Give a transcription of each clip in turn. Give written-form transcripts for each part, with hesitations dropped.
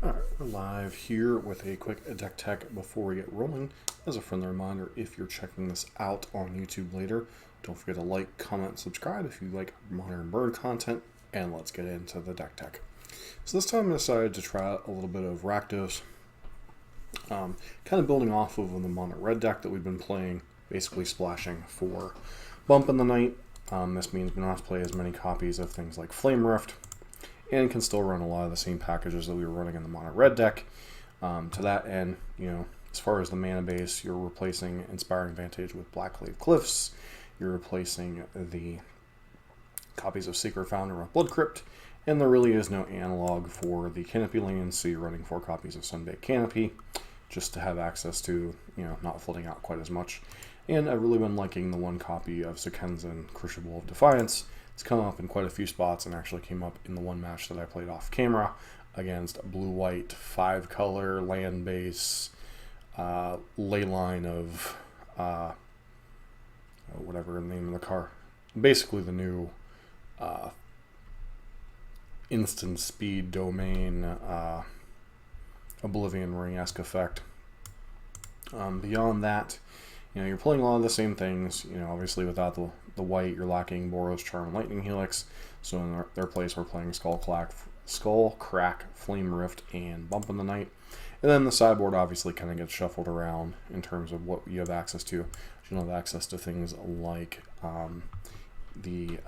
Alright, we're live here with a quick deck tech before we get rolling. As a friendly reminder, if you're checking this out on YouTube later, don't forget to like, comment, subscribe if you like Modern Bird content, and let's get into the deck tech. So this time I decided to try out a little bit of Rakdos, kind of building off of the mono red deck that we've been playing, basically splashing for Bump in the Night. This means we don't have to play as many copies of things like Flame Rift, and can still run a lot of the same packages that we were running in the mono red deck. To that end, as far as the mana base, you're replacing Inspiring Vantage with Blackglade Cliffs. You're replacing the copies of Sacred Founder with Blood Crypt, and there really is no analog for the Canopy lanes, so you're running 4 copies of Sunbaked Canopy, just to have access to, not flooding out quite as much. And I've really been liking the 1 copy of Sekenzen Crucible of Defiance. It's come up in quite a few spots and actually came up in the one match that I played off camera against blue-white 5-color land base ley line of whatever the name of the car. Basically the new instant speed domain Oblivion Ring-esque effect. Beyond that, you're playing a lot of the same things. Obviously without the white, you're lacking Boros Charm and Lightning Helix. So in their place, we're playing Skull Crack, Flame Rift, and Bump in the Night. And then the sideboard obviously kind of gets shuffled around in terms of what you have access to. You don't have access to things like the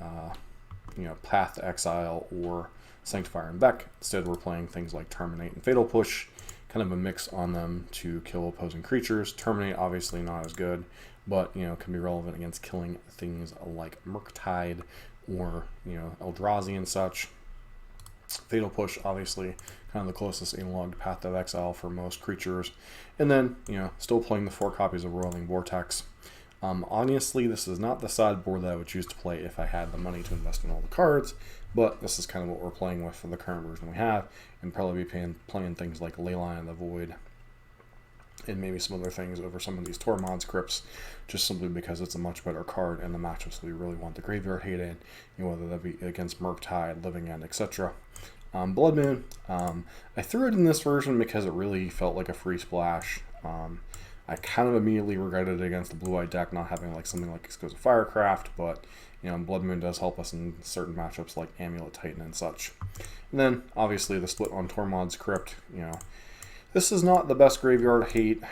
Path to Exile or Sanctifier and Beck. Instead, we're playing things like Terminate and Fatal Push. Kind of a mix on them to kill opposing creatures. Terminate, obviously not as good, but can be relevant against killing things like Murktide or Eldrazi and such. Fatal Push, obviously kind of the closest analog to Path of Exile for most creatures. And then still playing the 4 copies of Roiling Vortex. Honestly, this is not the sideboard that I would choose to play if I had the money to invest in all the cards, but this is kind of what we're playing with for the current version we have, and probably be playing things like Leyline of the Void and maybe some other things over some of these Tormod's Crypts, just simply because it's a much better card and the matchups we really want the Graveyard Hate in, whether that be against Murktide, Living End, etc. Blood Moon, I threw it in this version because it really felt like a free splash. I kind of immediately regretted it against the blue-white deck not having something like Exquisite Firecraft, but Blood Moon does help us in certain matchups like Amulet Titan and such. And then obviously the split on Tormod's Crypt. This is not the best Graveyard Hate.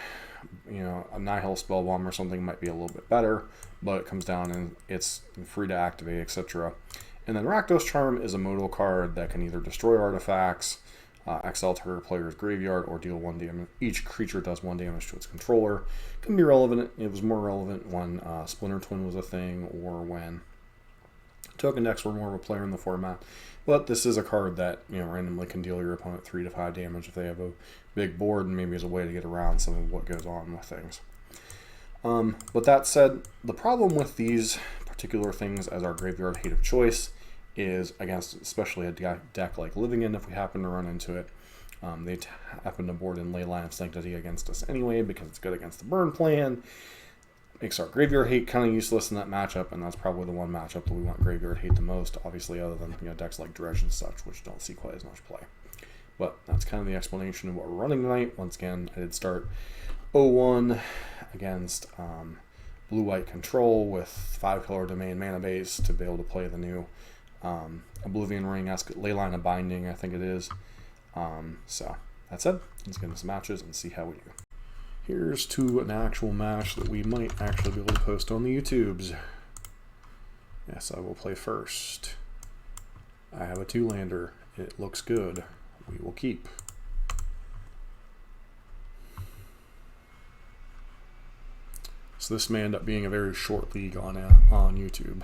A Nihil Spellbomb or something might be a little bit better, but it comes down and it's free to activate, etc. And then Rakdos Charm is a modal card that can either destroy artifacts, exile target player's graveyard, or deal 1 damage. Each creature does 1 damage to its controller. Can be relevant. It was more relevant when Splinter Twin was a thing, or when token decks were more of a player in the format. But this is a card that randomly can deal your opponent 3 to 5 damage if they have a big board, and maybe as a way to get around some of what goes on with things. But that said, the problem with these particular things as our Graveyard Hate of choice is against especially a deck like Living End, if we happen to run into it. They happen to board in Leyline of Sanctity against us anyway because it's good against the burn plan. Makes our Graveyard Hate kind of useless in that matchup, and that's probably the one matchup that we want Graveyard Hate the most, obviously, other than decks like Dredge and such, which don't see quite as much play. But that's kind of the explanation of what we're running tonight. Once again, I did start 0-1 against blue-white control with 5-color domain mana base to be able to play the new Oblivion Ring-esque Leyline of Binding, I think it is. So that's it. Let's get into some matches and see how we do. Here's to an actual match that we might actually be able to post on the YouTubes. Yes, I will play first. I have a 2-lander. It looks good. We will keep. So this may end up being a very short league on YouTube.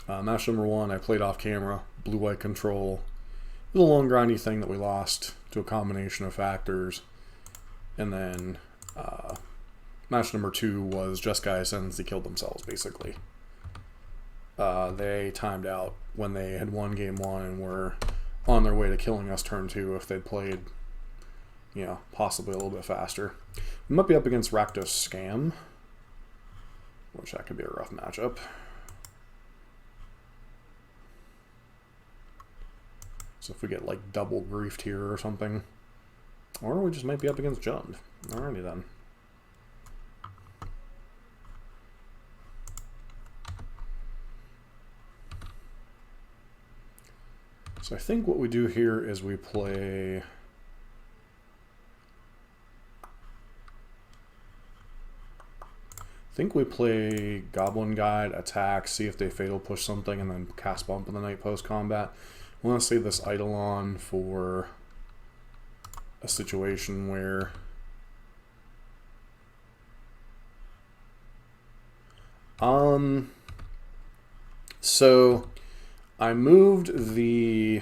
Match number 1, I played off camera, blue-white control. It was a long grindy thing that we lost to a combination of factors. And then match number 2 was Jeskai Ascendancy killed themselves, basically. They timed out when they had won game 1 and were on their way to killing us turn 2 if they'd played, possibly a little bit faster. We might be up against Rakdos Scam, which that could be a rough matchup. So if we get like double griefed here or something, or we just might be up against Jund. Alrighty then. So I think what we do here is we play... I think we play Goblin Guide, attack, see if they Fatal Push something, and then cast Bump in the night post-combat. I want to save this Eidolon for a situation where... So I moved the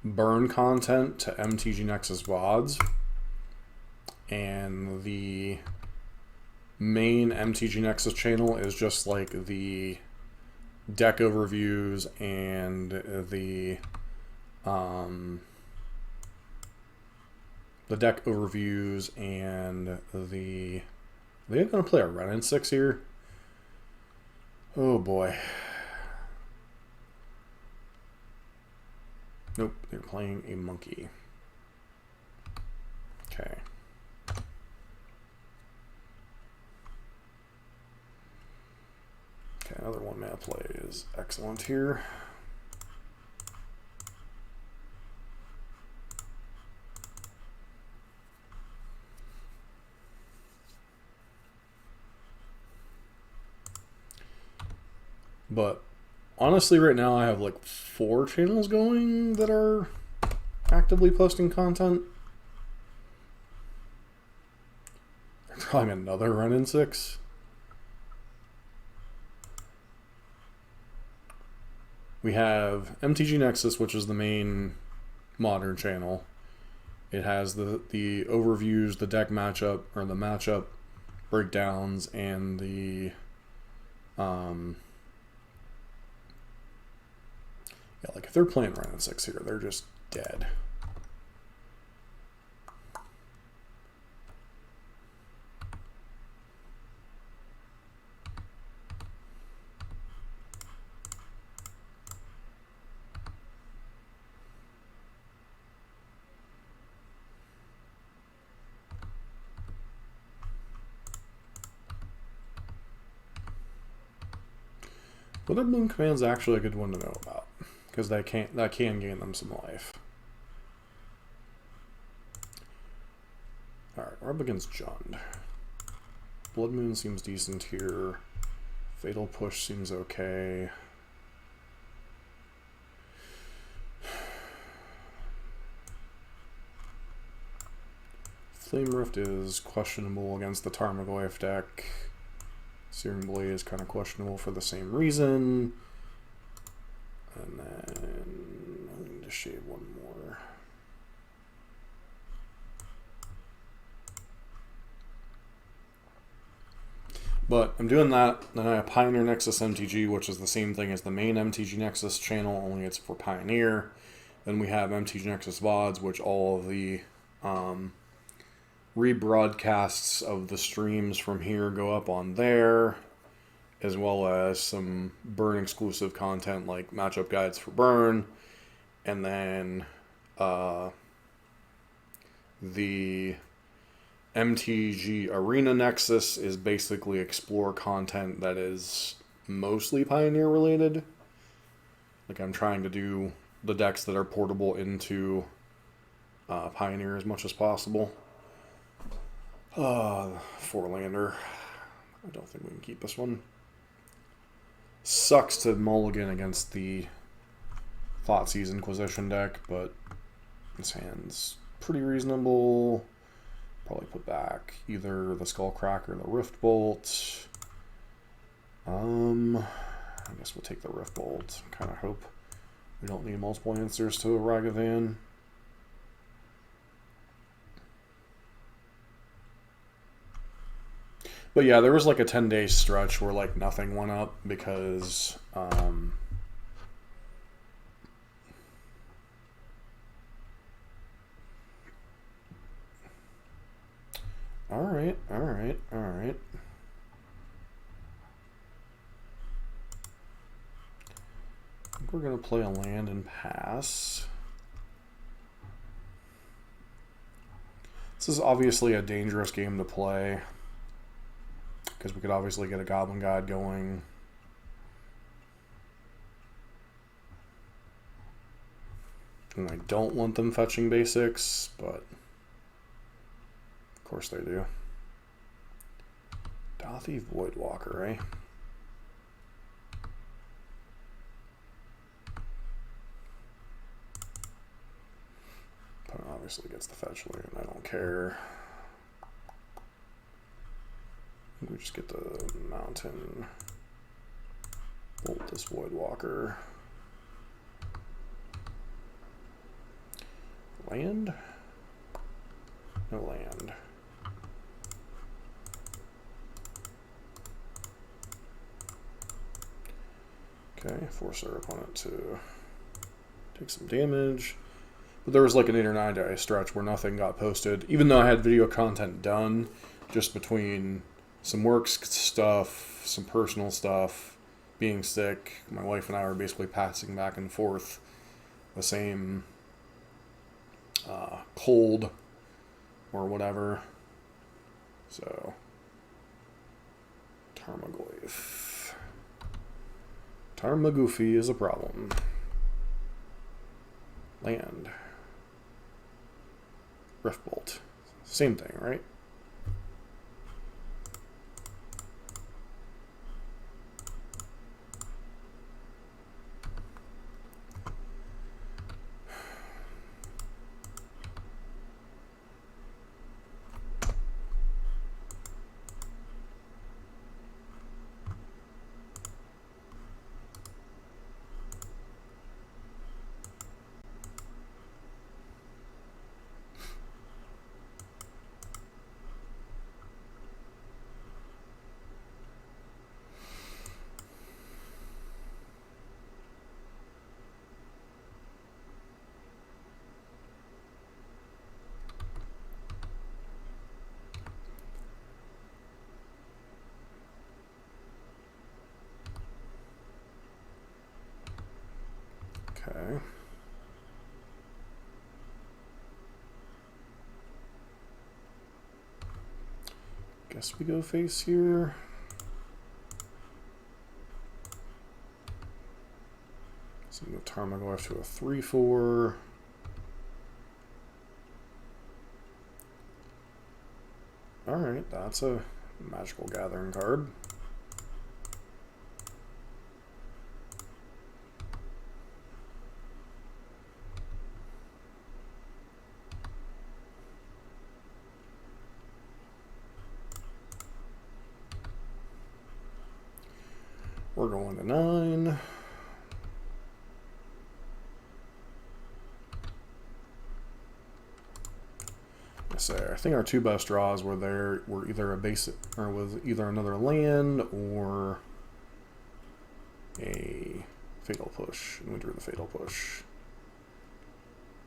burn content to MTG Nexus VODs, and the main MTG Nexus channel is just like the deck overviews and the deck overviews and the... Are they going to play a Renin 6 here? Oh boy. Nope, they're playing a monkey. Okay. Okay, another 1-mana play is excellent here. But honestly, right now I have like 4 channels going that are actively posting content. They're trying another Renin 6. We have MTG Nexus, which is the main modern channel. It has the overviews, the deck matchup, or the matchup breakdowns, and the yeah, like if they're playing Renin 6 here, they're just dead. Wither Bloom Command is actually a good one to know about, because that can gain them some life. Alright, we're up against Jund. Blood Moon seems decent here. Fatal Push seems okay. Flame Rift is questionable against the Tarmogoyf deck. Searing Blade is kind of questionable for the same reason. And then I need to shade one more. But I'm doing that. Then I have Pioneer Nexus MTG, which is the same thing as the main MTG Nexus channel, only it's for Pioneer. Then we have MTG Nexus VODs, which all of the rebroadcasts of the streams from here go up on there, as well as some Burn exclusive content like matchup guides for Burn, and then the MTG Arena Nexus is basically Explore content that is mostly Pioneer related. Like I'm trying to do the decks that are portable into Pioneer as much as possible. 4-lander. I don't think we can keep this one. Sucks to mulligan against the Thoughtseize Inquisition deck, but this hand's pretty reasonable. Probably put back either the Skullcracker or the Rift Bolt. I guess we'll take the Rift Bolt. Kind of hope we don't need multiple answers to Ragavan. But yeah, there was like a 10-day stretch where like nothing went up because all right. we're going to play a land and pass. This is obviously a dangerous game to play, because we could obviously get a Goblin God going. And I don't want them fetching basics, but of course they do. Dothy Voidwalker, eh? Opponent obviously gets the fetch land, I don't care. We just get the mountain. Bolt this Voidwalker. Land? No land. Okay, force our opponent to take some damage. But there was like an 8 or 9 day stretch where nothing got posted, even though I had video content done, just between some work stuff, some personal stuff, being sick. My wife and I were basically passing back and forth the same cold or whatever. So, Tarmogoyf. Tarmogoofy is a problem. Land. Riftbolt. Same thing, right? Okay. Guess we go face here. So we go Tarmogoyf to a 3/4. Alright, that's a magical gathering card. We're going to 9. I think our 2 best draws were either a basic, or was either another land or a fatal push, and we drew the fatal push.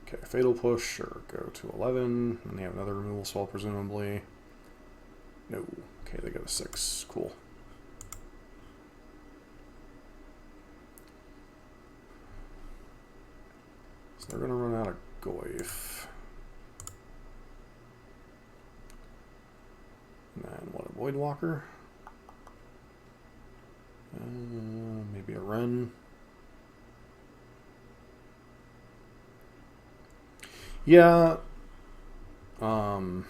Okay, fatal push, sure, go to 11, and they have another removal spell presumably. No, okay, they go to 6, cool. So they're gonna run out of Goyf. And what, a Voidwalker? Maybe a Wren. Yeah. Been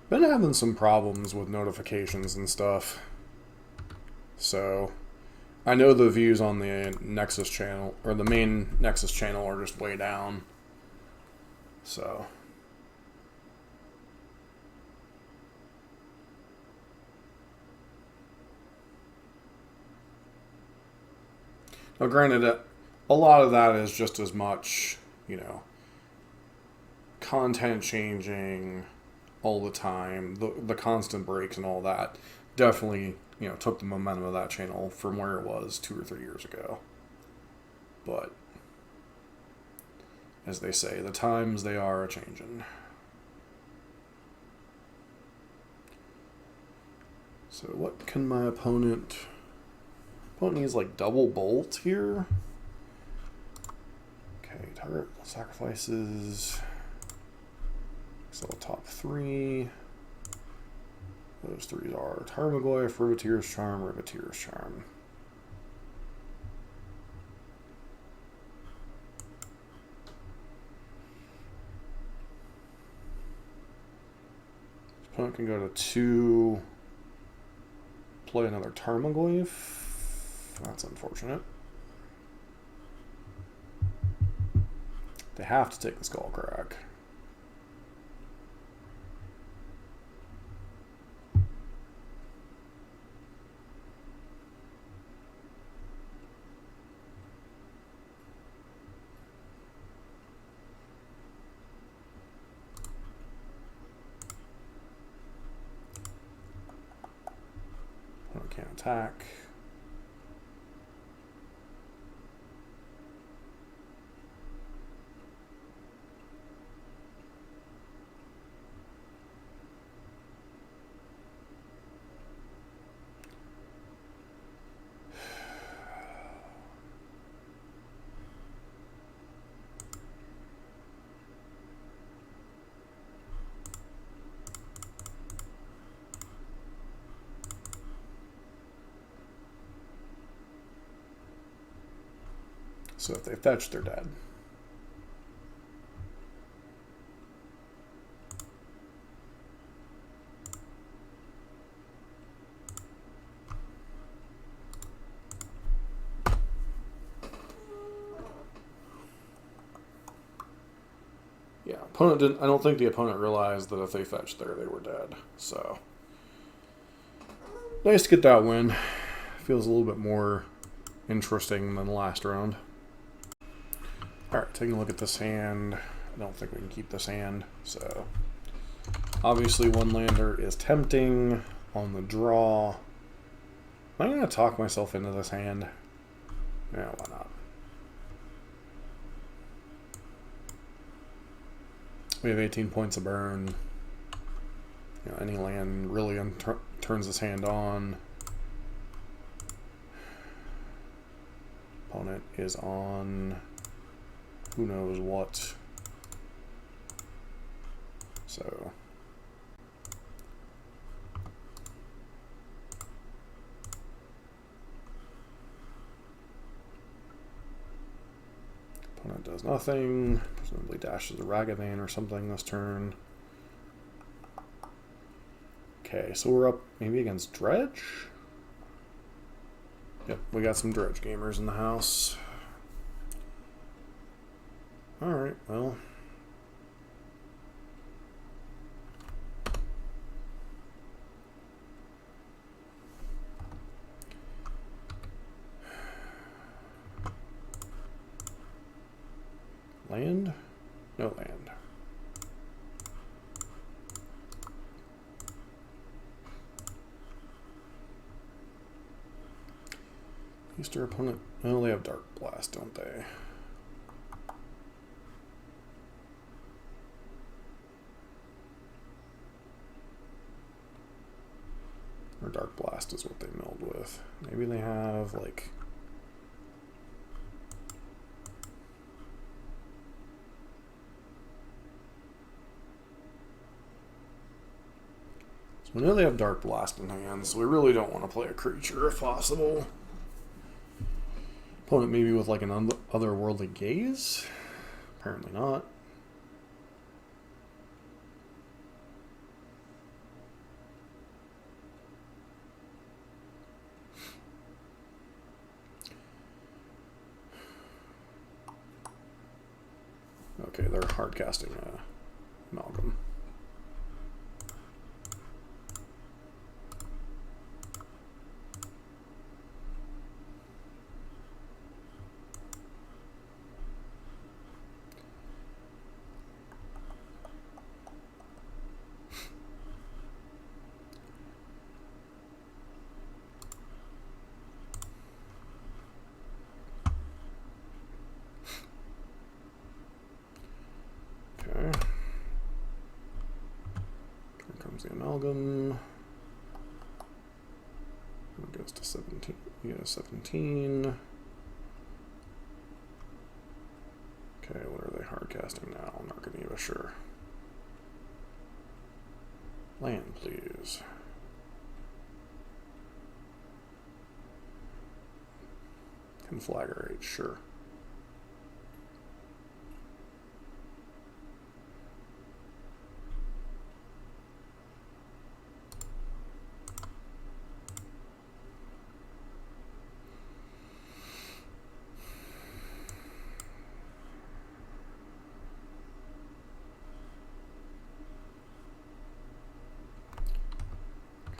having some problems with notifications and stuff. So I know the views on the Nexus channel, or the main Nexus channel, are just way down. So now granted, a lot of that is just as much, you know, content changing all the time, the constant breaks and all that definitely, you know, took the momentum of that channel from where it was 2 or 3 years ago. But as they say, the times they are a changin'. So what can my opponent... Opponent needs like double bolt here. Okay, target sacrifices. So top 3. Those 3s are Tarmogoyf, Riveteer's Charm, Riveteer's Charm. Opponent can go to 2, play another Tarmogoyf. That's unfortunate. They have to take the Skullcrack. Opponent can't attack. So if they fetch, they're dead. Yeah, opponent didn't. I don't think the opponent realized that if they fetched there, they were dead. So nice to get that win. Feels a little bit more interesting than the last round. Alright, taking a look at this hand. I don't think we can keep this hand, so obviously one lander is tempting on the draw. Am I going to talk myself into this hand? Yeah, why not? We have 18 points of burn. You know, any land really turns this hand on. Opponent is on who knows what. So opponent does nothing. Presumably dashes a Ragavan or something this turn. Okay, so we're up maybe against Dredge? Yep, we got some Dredge gamers in the house. Alright, well. Land? No land. Easter opponent. Oh, they have Dark Blast, don't they? Or Dark Blast is what they milled with. Maybe they have, like... So we know they have Dark Blast in hand, so we really don't want to play a creature if possible. Opponent maybe with like an otherworldly gaze? Apparently not. Okay, they're hard casting Amalgam. The Amalgam. It goes to 17. Yeah, 17. Okay, what are they hard casting now? I'm not gonna give a sure. Land, please. Conflagrate, sure.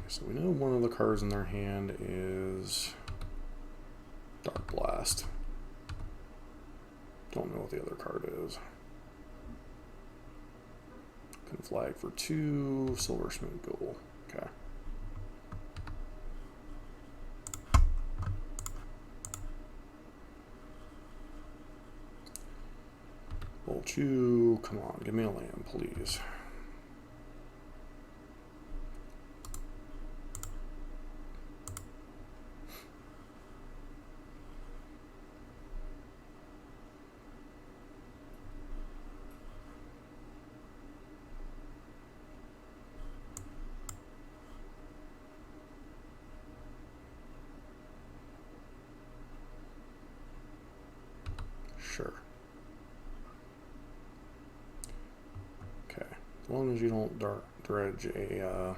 So we know one of the cards in their hand is Dark Blast. Don't know what the other card is. Can flag for 2, Silversmith Ghoul. Okay. Bolchu, come on, give me a land, please. Sure. Okay. As long as you don't dredge a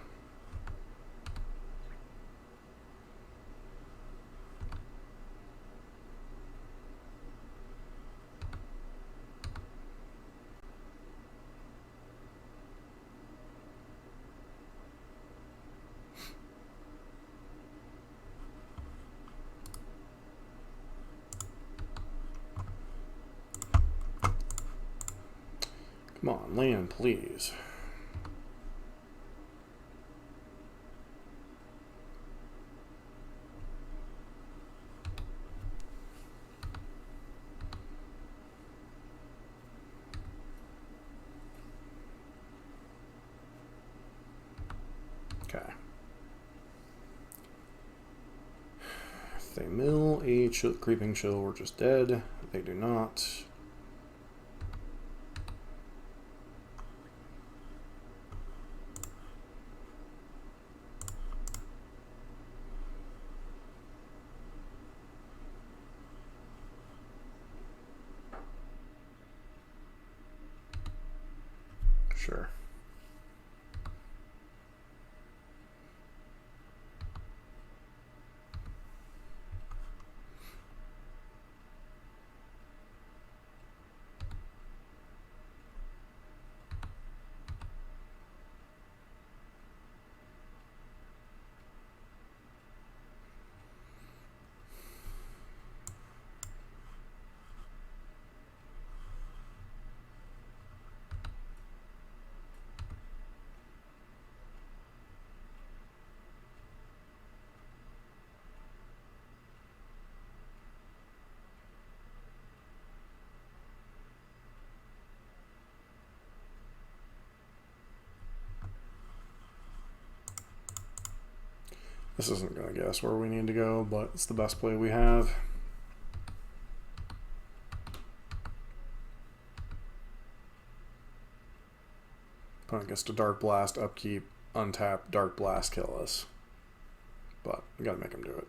come on, land, please. Okay. If they mill a creeping chill, we're just dead. They do not. Sure. This isn't going to get us where we need to go, but it's the best play we have. Opponent gets to Dark Blast, upkeep, untap, Dark Blast, kill us. But we got to make him do it.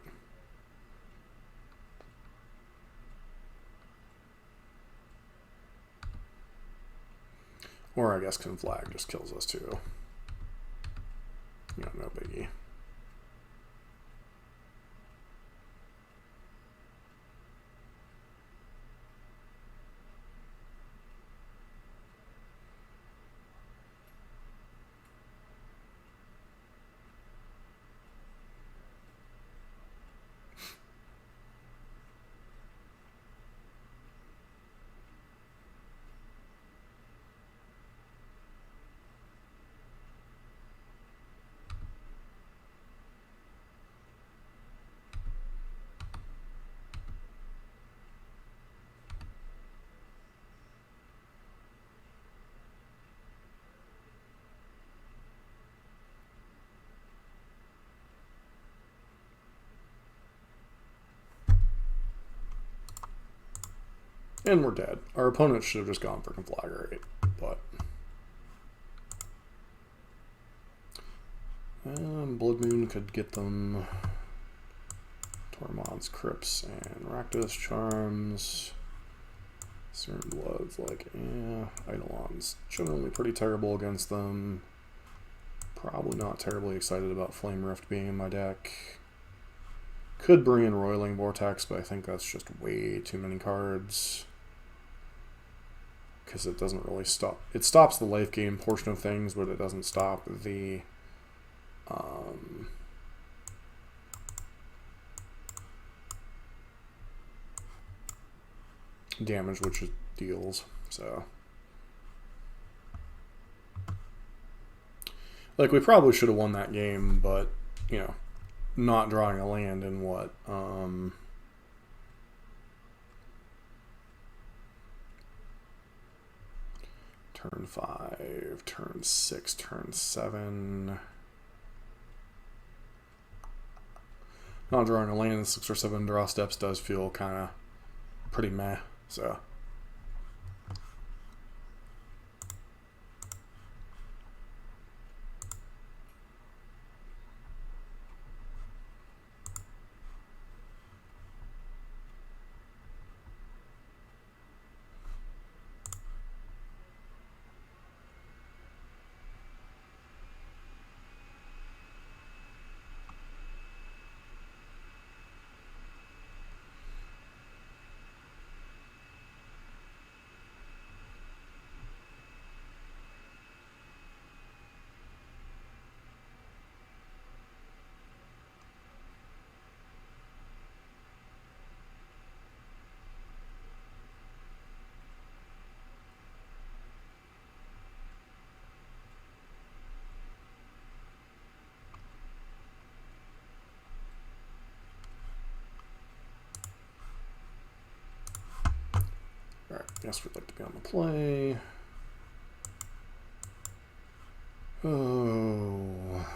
Or I guess Conflag just kills us too. Yeah, no biggie. And we're dead. Our opponent should have just gone freaking Flagger 8, but... Blood Moon could get them Tormod's Crypts and Rakdos Charms. Certain Bloods, like, Eidolon's generally pretty terrible against them. Probably not terribly excited about Flame Rift being in my deck. Could bring in Roiling Vortex, but I think that's just way too many cards. Because it doesn't really stop. It stops the life gain portion of things, but it doesn't stop the damage which it deals. So, like, we probably should have won that game, but, you know, not drawing a land in what, turn 5, turn 6, turn 7. Not drawing a land in 6 or 7 draw steps does feel kind of pretty meh, so. Alright, guess we'd like to be on the play. Oh.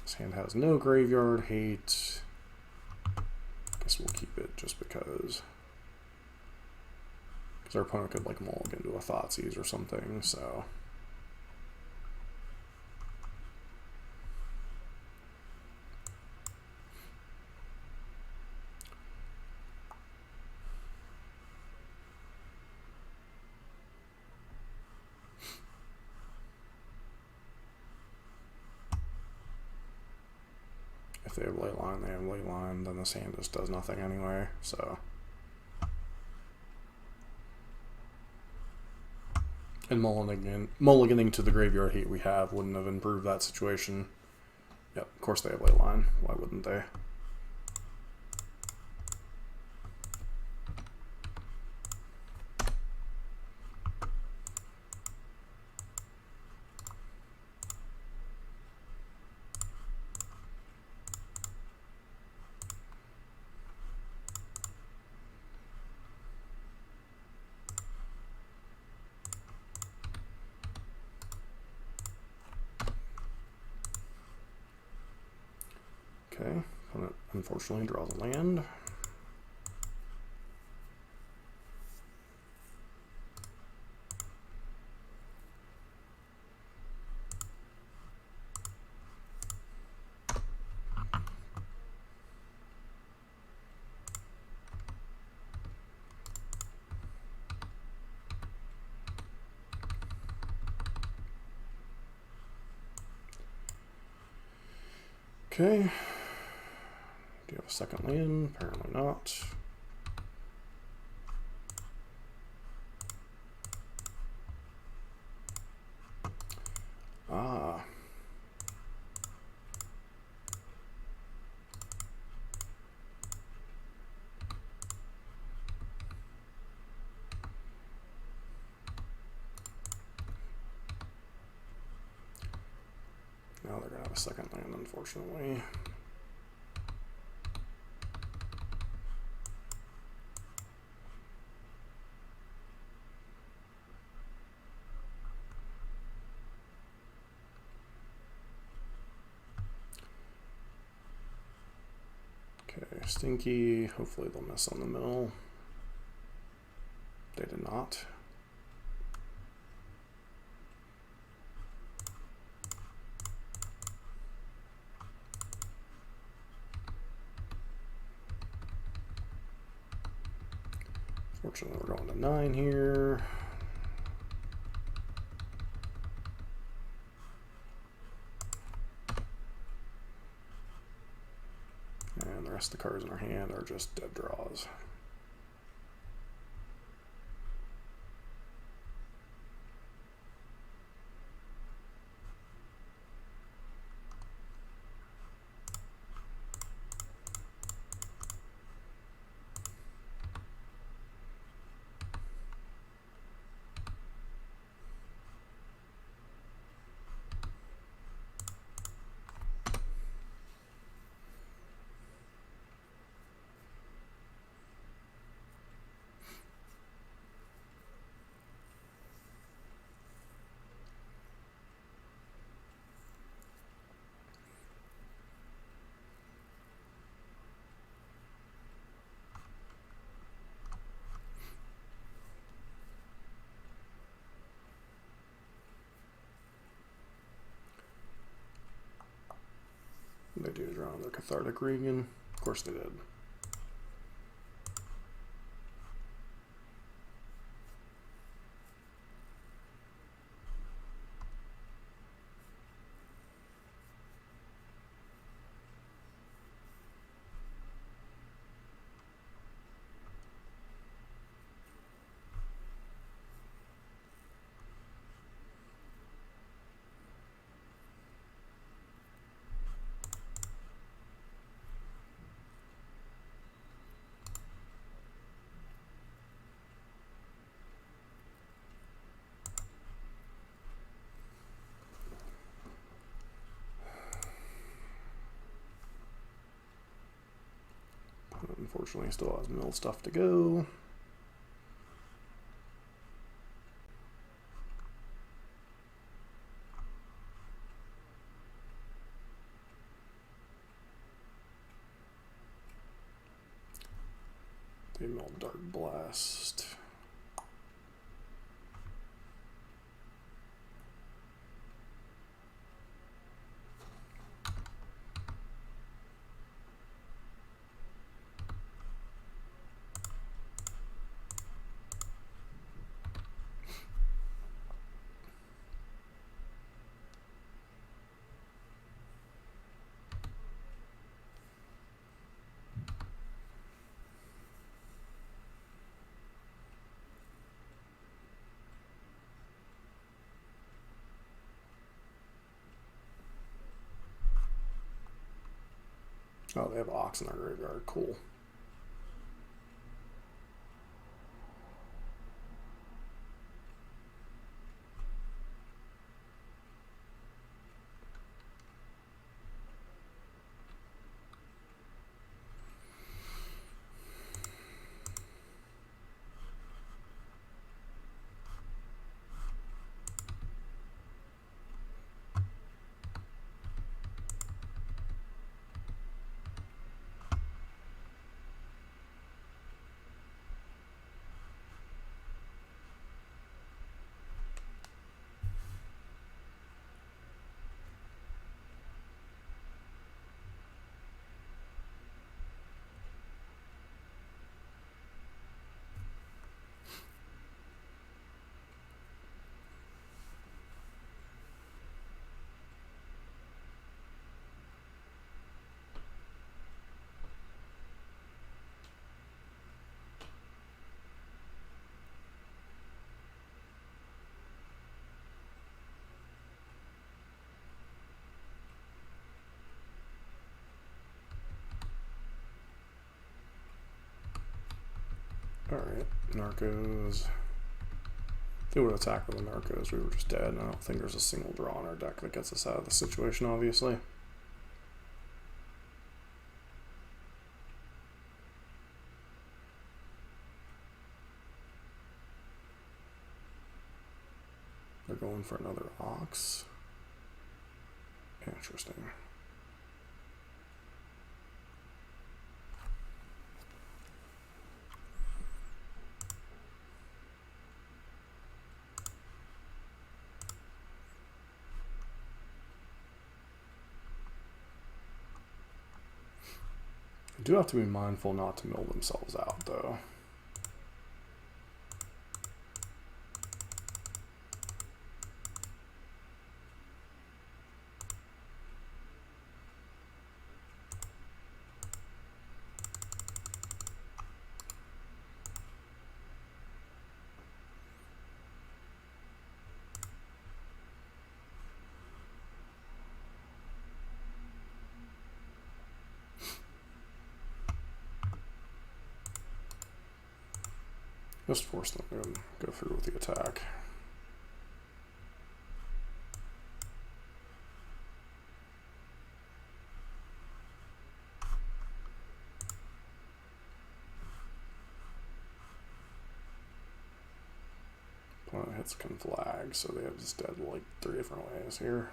This hand has no graveyard hate. Guess we'll keep it just because. Because our opponent could, like, mulligan to a Thoughtseize or something, so. If they have Leyline, they have Leyline, then this hand just does nothing anyway, so. And mulliganing to the graveyard hate we have wouldn't have improved that situation. Yep, of course they have Leyline. Why wouldn't they? Okay, opponent unfortunately draws a land. Okay. Do you have a second land? Apparently not. Ah. Now they're gonna have a second land, unfortunately. Stinky. Hopefully they'll miss on the mill. They did not. Fortunately, we're going to 9 here. And the rest of the cards in our hand are just dead draws. They do draw their Cathartic Regan. Of course they did. Unfortunately, still has mill stuff to go. They mill Dark Blast. Oh, they have Ox in their graveyard. Cool. Alright, Narcos. If they would attack with the Narcos, we were just dead, and I don't think there's a single draw in our deck that gets us out of the situation, obviously. They're going for another Ox. Interesting. Do have to be mindful not to mill themselves out, though. Just force them to go through with the attack. Opponent hits can flag, so they have just dead like 3 different ways here.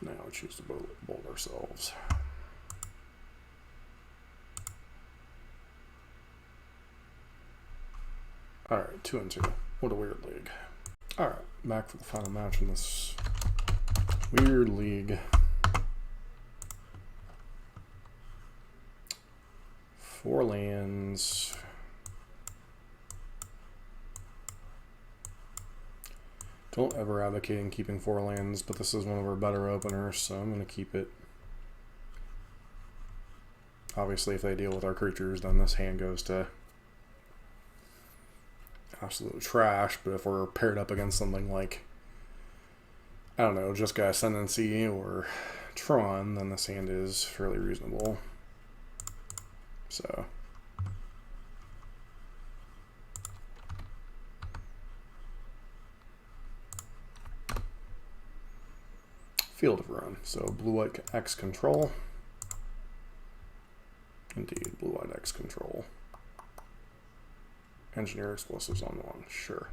Now we choose to bolt ourselves. Alright, 2 and 2. What a weird league. Alright, back for the final match in this weird league. 4 lands. Don't ever advocate keeping 4 lands, but this is one of our better openers, so I'm going to keep it. Obviously, if they deal with our creatures, then this hand goes to absolute trash, but if we're paired up against something like, I don't know, just got Ascendancy or Tron, then this hand is fairly reasonable. So Field of Ruin. So blue-white X control. Indeed, blue-white X control. Engineer explosives on 1, sure.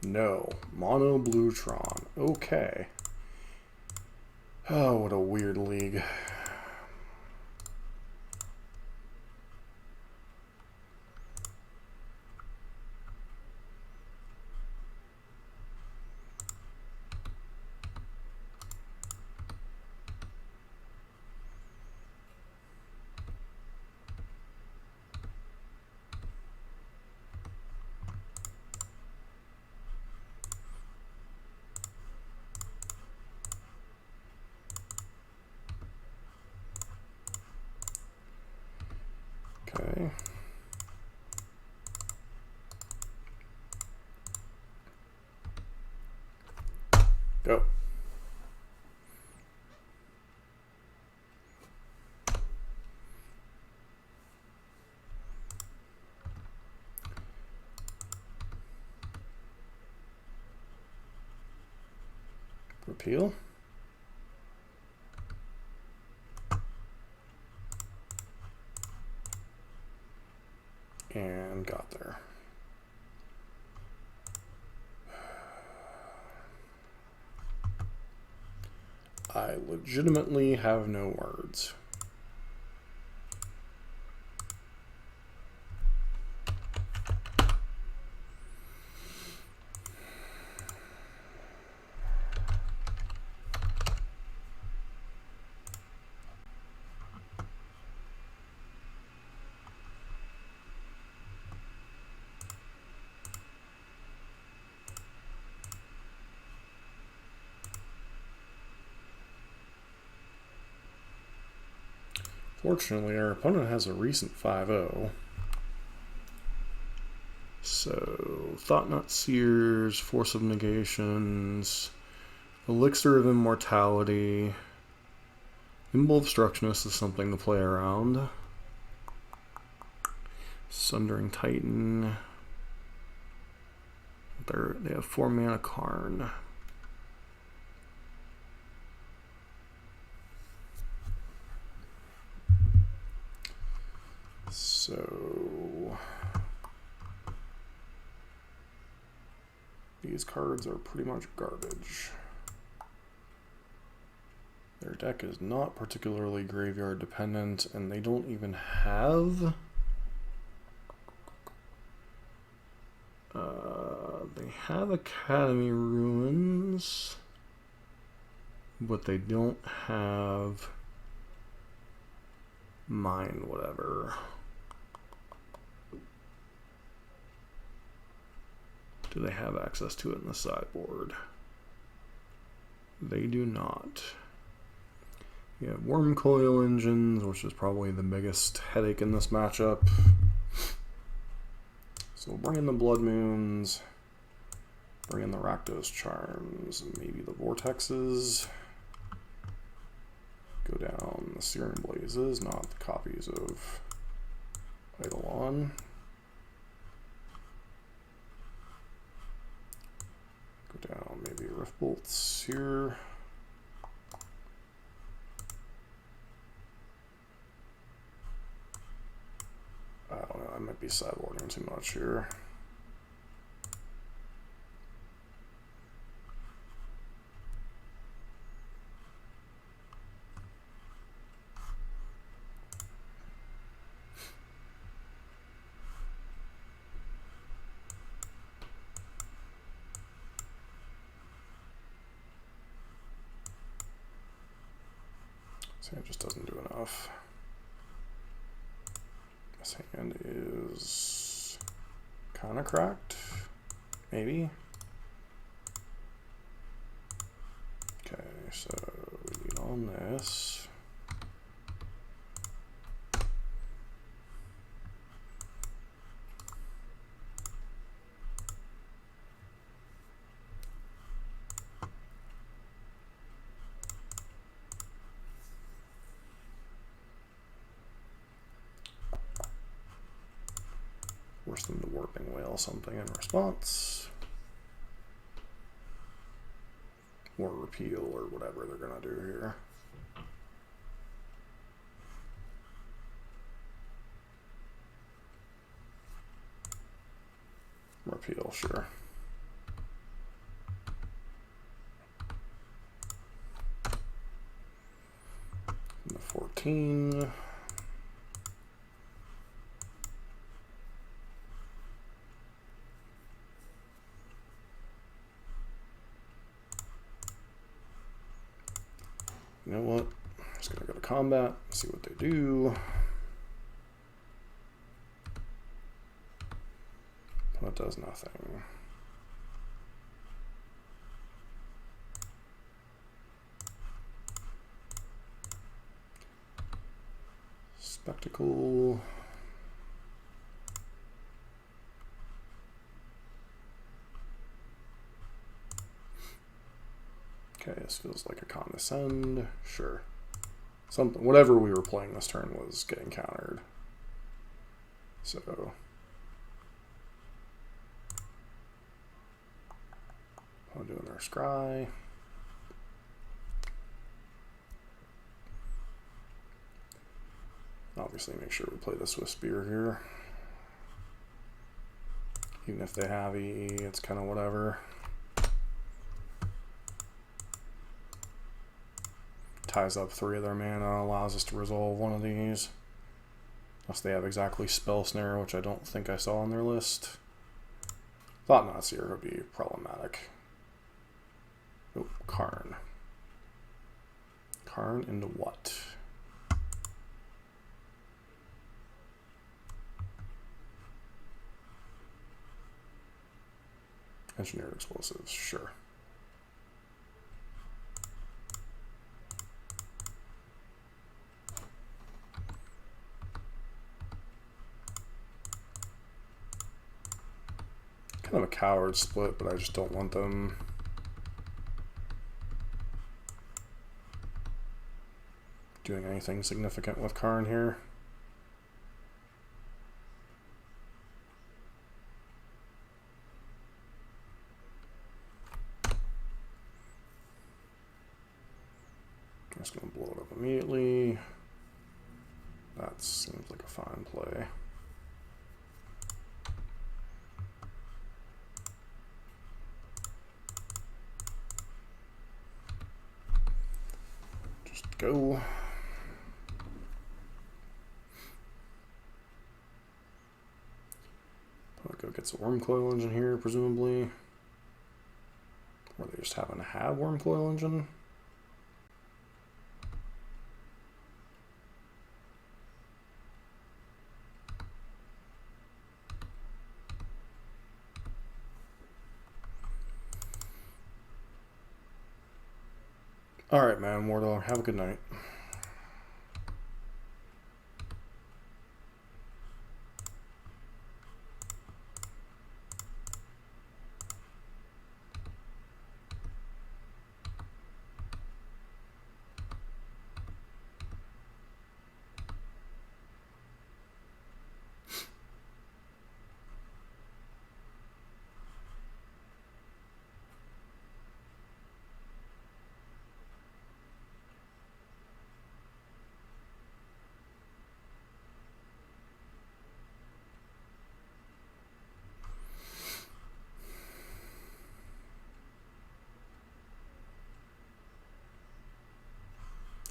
No, mono blue Tron. Okay. Oh, what a weird league. Okay. Go. Repeal. And got there. I legitimately have no words. Fortunately, our opponent has a recent 5-0. So, Thought-Knot Seers, Force of Negations, Elixir of Immortality, Nimble Obstructionist is something to play around. Sundering Titan. They have 4 mana Karn. So these cards are pretty much garbage. Their deck is not particularly graveyard dependent, and they don't even have... they have Academy Ruins, but they don't have Mine whatever. Do they have access to it in the sideboard? They do not. You have Worm Coil Engines, which is probably the biggest headache in this matchup. So we'll bring in the Blood Moons, bring in the Rakdos Charms, maybe the Vortexes. Go down the Searing Blazes, not the copies of Eidolon. Go down maybe Rift Bolts here. I don't know, I might be sideboarding too much here. See, it just doesn't do enough. This hand is kind of cracked, maybe. Okay, so we lead on this. Force them to Warping Whale something in response. Or repeal or whatever they're going to do here. Repeal, sure. And the 14. You know what? I'm just going to go to combat, see what they do. That does nothing. Spectacle. Okay, this feels like a condescend. Sure. Something, whatever we were playing this turn was getting countered. So. I'm doing their scry. Obviously, make sure we play the Swift Spear here. Even if they have E, it's kind of whatever. Ties up 3 of their mana, allows us to resolve one of these. Unless they have exactly Spell Snare, which I don't think I saw on their list. Thought Nazi would be problematic. Oh, Karn. Karn into what? Engineered explosives, sure. Kind of a coward split, but I just don't want them doing anything significant with Karn here. I'm just going to blow it up immediately. That seems like a fine play. go. I'll go get some Worm Coil Engine here, presumably. Or they just happen to have Worm Coil Engine. Alright, man, Wardog, have a good night.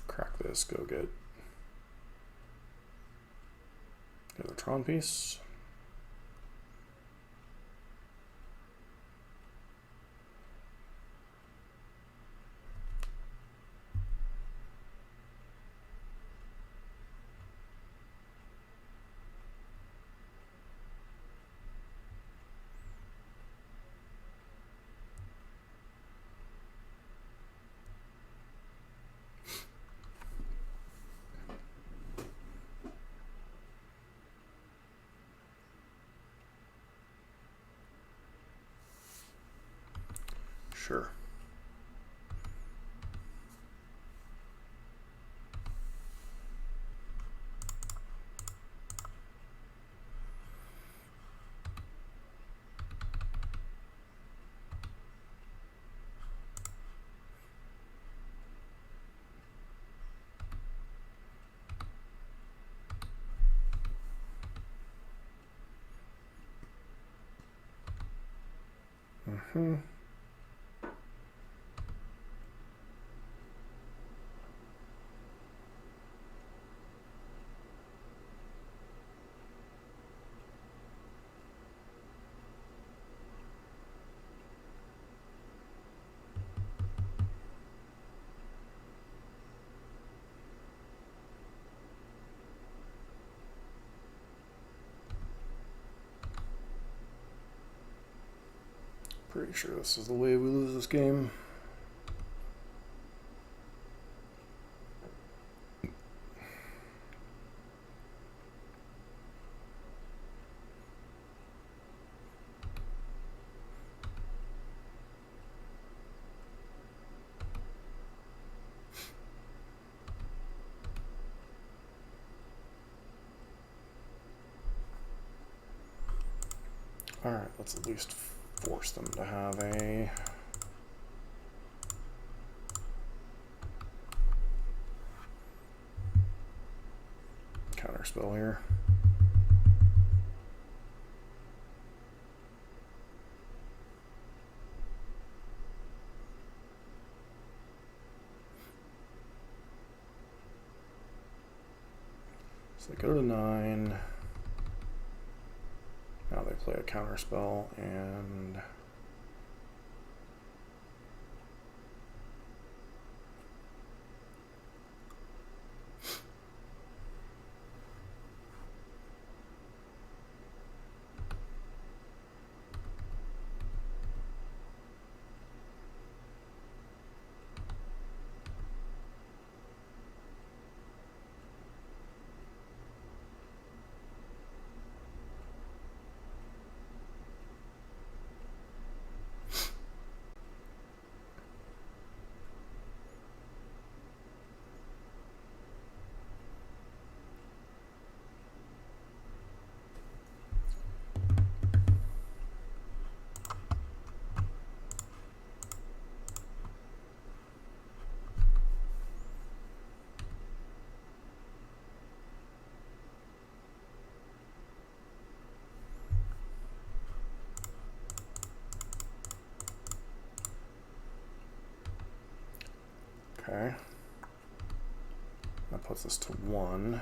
Crack this, go get another Tron piece. Sure. Mm-hmm. Pretty sure this is the way we lose this game. Alright, let's at least force them to have a counter spell here. So they go to 9. Now they play a counter spell and okay. puts this to 1.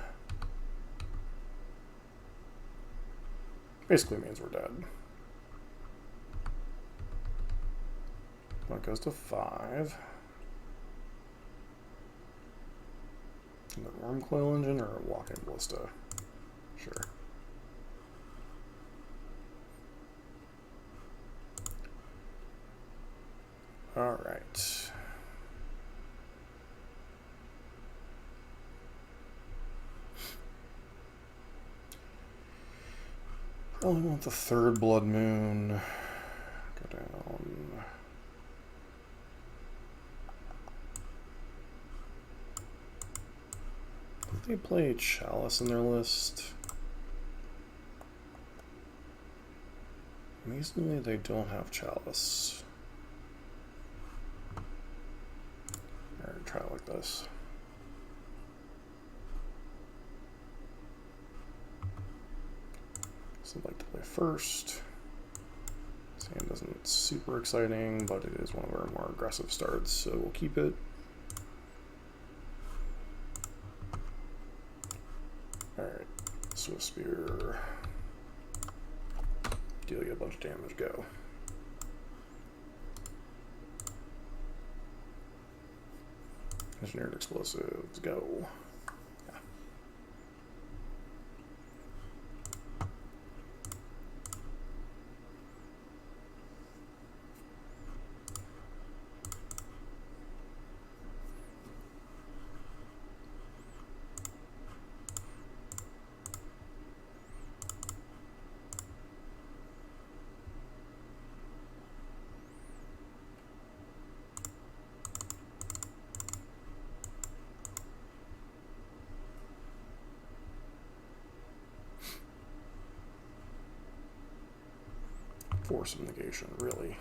Basically means we're dead. That goes to 5. The Worm Coil Engine or a Walking Ballista? Sure. Alright. Probably want the 3rd Blood Moon. Go down. Did they play Chalice in their list? Amazingly, they don't have Chalice. Alright, try it like this. So I'd like to play first. This hand isn't super exciting, but it is one of our more aggressive starts, so we'll keep it. Alright, Swift Spear. Deal you a bunch of damage, go. Engineered Explosives, go. Force of negation, really.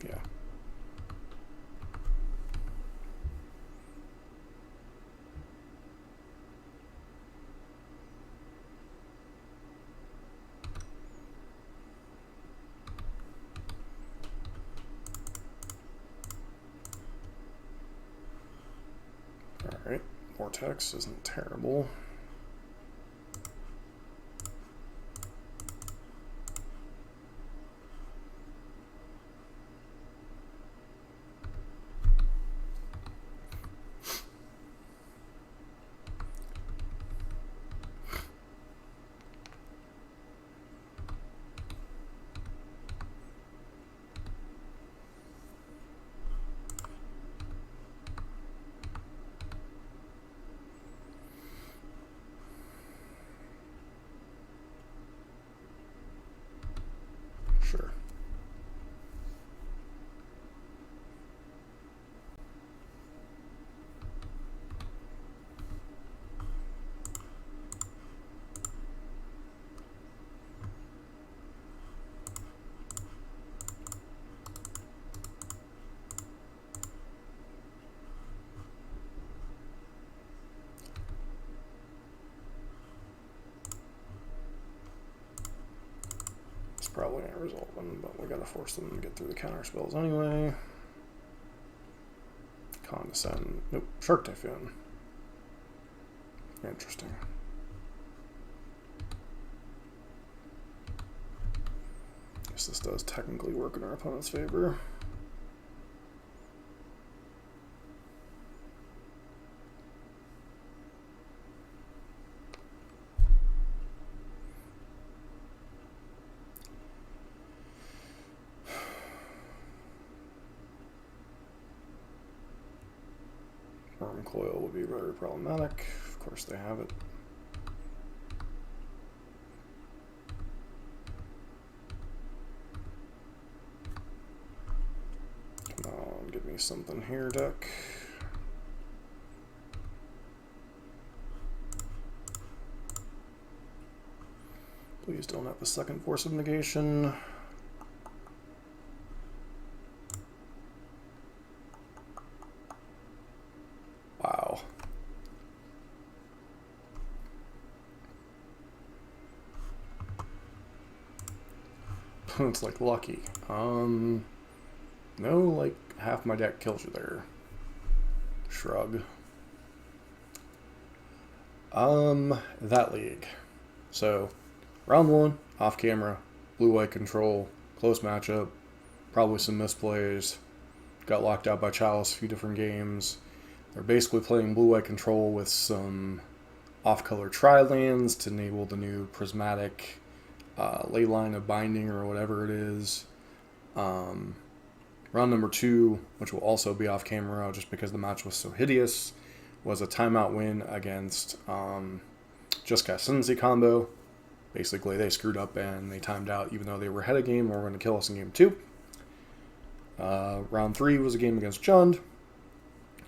Yeah. Alright, Vortex isn't terrible. Sure. Probably gonna resolve them, but we gotta force them to get through the counter spells anyway. Condescend. Nope. Shark Typhoon. Interesting. Guess this does technically work in our opponent's favor. Worm Coil would be very problematic. Of course they have it. Come on, give me something here, deck. Please don't have the second Force of Negation. Wow. It's like lucky. No, like half my deck kills you there. Shrug. That league. So, round 1, off camera, blue-white control, close matchup, probably some misplays, got locked out by Chalice a few different games. They're basically playing blue-white control with some off-color tri-lands to enable the new prismatic Leyline of Binding or whatever it is. Round number 2, which will also be off camera just because the match was so hideous, was a timeout win against Just Ascendancy combo. Basically, they screwed up and they timed out even though they were ahead of game or were going to kill us in game 2. Round 3 was a game against Jund.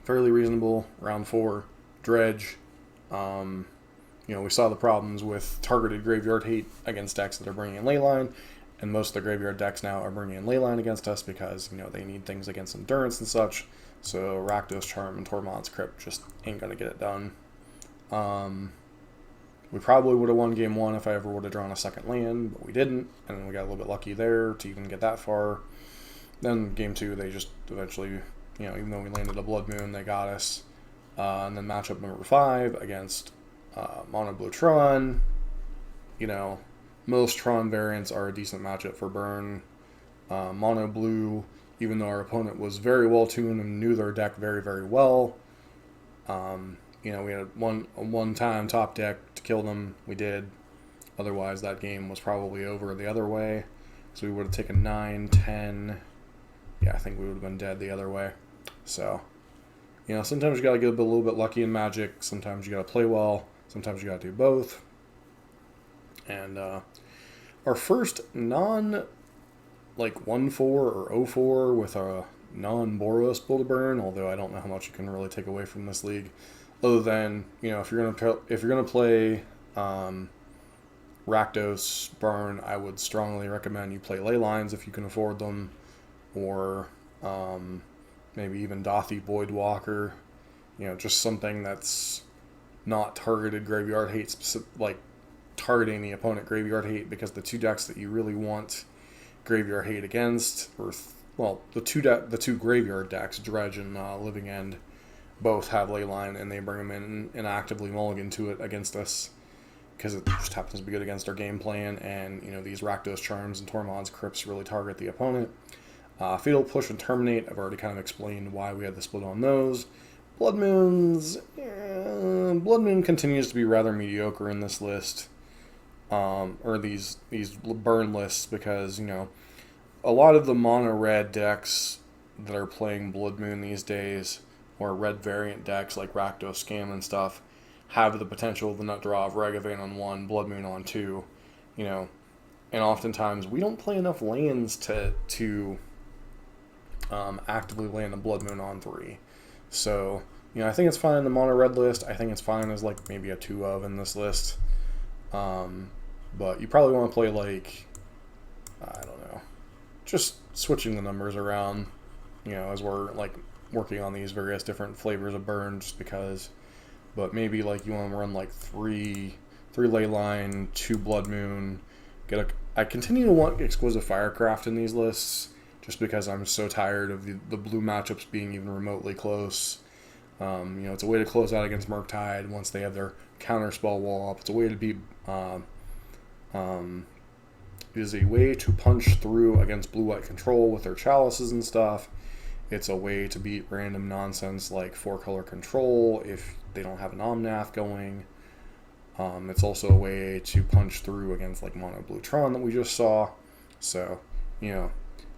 Fairly reasonable. Round 4, Dredge. We saw the problems with targeted graveyard hate against decks that are bringing in Leyline, and most of the graveyard decks now are bringing in Leyline against us because, they need things against Endurance and such, so Rakdos Charm and Tormod's Crypt just ain't going to get it done. We probably would have won game 1 if I ever would have drawn a second land, but we didn't, and we got a little bit lucky there to even get that far. Then game 2, they just eventually, even though we landed a Blood Moon, they got us. And then matchup number 5 against Mono Blue Tron. Most Tron variants are a decent matchup for Burn. Mono Blue, even though our opponent was very well tuned and knew their deck very, very well. We had one-time top deck to kill them. We did. Otherwise, that game was probably over the other way. So we would have taken 9, 10. Yeah, I think we would have been dead the other way. So, sometimes you got to get a little bit lucky in Magic. Sometimes you got to play well. Sometimes you got to do both. And our first non 1-4 or 0-4 with a non-Boros Build a Burn, although I don't know how much you can really take away from this league, other than if you're gonna play Rakdos Burn, I would strongly recommend you play Leylines if you can afford them, or maybe even Dothy Voidwalker, just something that's not targeted graveyard hate, targeting the opponent graveyard hate, because the two decks that you really want graveyard hate against, the two graveyard decks, Dredge and Living End, both have Leyline, and they bring them in and actively mulligan to it against us because it just happens to be good against our game plan. And these Rakdos Charms and Tormod's Crypts really target the opponent. Fatal Push and Terminate, I've already kind of explained why we had the split on those. Blood Moons, Blood Moon continues to be rather mediocre in this list, or these burn lists, because a lot of the mono red decks that are playing Blood Moon these days, or red variant decks like Rakdos Scam and stuff, have the potential of the nut draw of Regavan on 1, Blood Moon on 2, and oftentimes we don't play enough lands to actively land a Blood Moon on 3. So, I think it's fine in the mono red list. I think it's fine as maybe a 2 of in this list. But you probably want to play I don't know, just switching the numbers around, as we're working on these various different flavors of burn, just because. But maybe you want to run 3 Leyline, 2 Blood Moon. I continue to want Exquisite Firecraft in these lists, just because I'm so tired of the blue matchups being even remotely close. It's a way to close out against Murktide once they have their counterspell wall up. It's a way to beat. Is a way to punch through against blue-white control with their chalices and stuff. It's a way to beat random nonsense like 4-color control if they don't have an Omnath going. It's also a way to punch through against Mono Blue Tron that we just saw. So,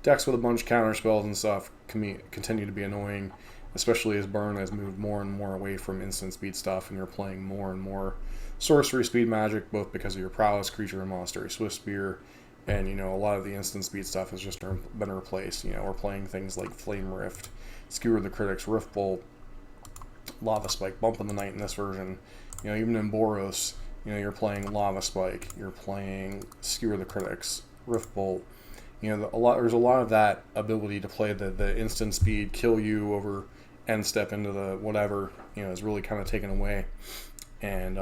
decks with a bunch of counterspells and stuff continue to be annoying, especially as Burn has moved more and more away from instant speed stuff, and you're playing more and more sorcery speed Magic, both because of your prowess, creature, and monastery Swift Spear, and a lot of the instant speed stuff has just been replaced. We're playing things like Flame Rift, Skewer the Critics, Rift Bolt, Lava Spike, Bump in the Night in this version. Even in Boros, You know, you're playing Lava Spike, you're playing Skewer the Critics, Rift Bolt. You know, there's a lot of that ability to play the instant speed, kill you over end step into the whatever, you know, is really kind of taken away. And,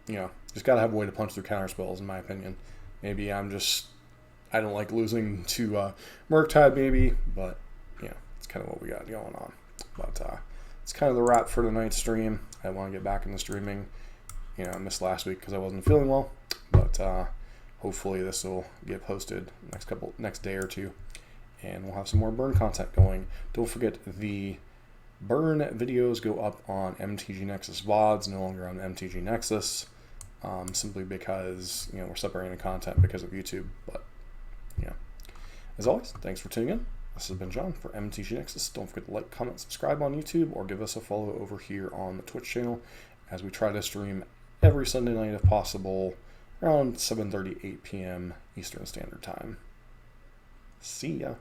you know, just got to have a way to punch through counter spells, in my opinion. Maybe I don't like losing to Murktide, maybe, but, you know, it's kind of what we got going on. But it's kind of the wrap for tonight's stream. I want to get back into streaming. You know, I missed last week because I wasn't feeling well, but hopefully this will get posted next day or two, and we'll have some more burn content going. Don't forget, the burn videos go up on MTG Nexus VODs, no longer on MTG Nexus, simply because, you know, we're separating the content because of YouTube. But yeah, as always, thanks for tuning in. This has been John for MTG Nexus. Don't forget to like, comment, subscribe on YouTube, or give us a follow over here on the Twitch channel, as we try to stream every Sunday night if possible, around 7:30, 8 p.m. Eastern Standard Time. See ya.